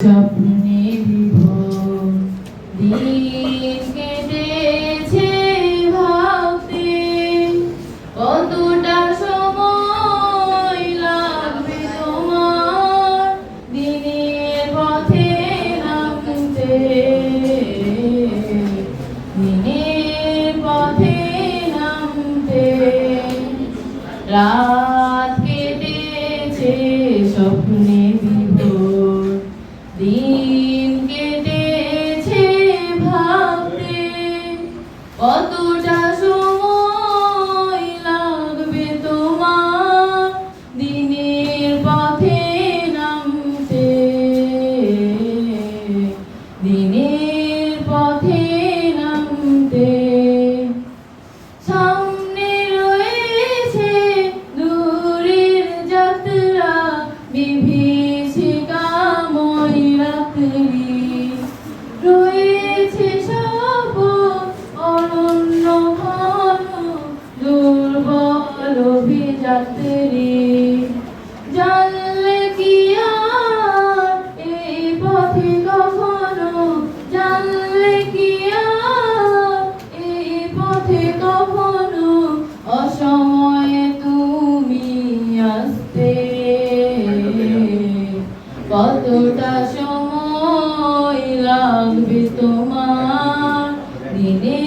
স্বপ্নে বিভোর দিন কেটেছে ভাবতে, কতটা সময় লাগবে তোমার দিনের পথে নামতে, দিনের পথে নামতে। রাত কেটেছে স্বপ্নে বিভোর, দিন কেটেছে ভাবতে, কতটা সময় লাগবে তোমার দিনের পথে নামতে, দিনের পথে নামতে। সামনে রয়েছে দূরের যাত্রা, বিভীষিকাময় রাত্রি, রয়েছে সব অরণ্য ঘন দুর্বল অভিযাত্রী। জানলে কি আর এই পথে কখনো, জানলে কি আর এই পথে কখনো অসময়ে তুমি আসতে, কতটা সময় লাগবে তোমার দিনে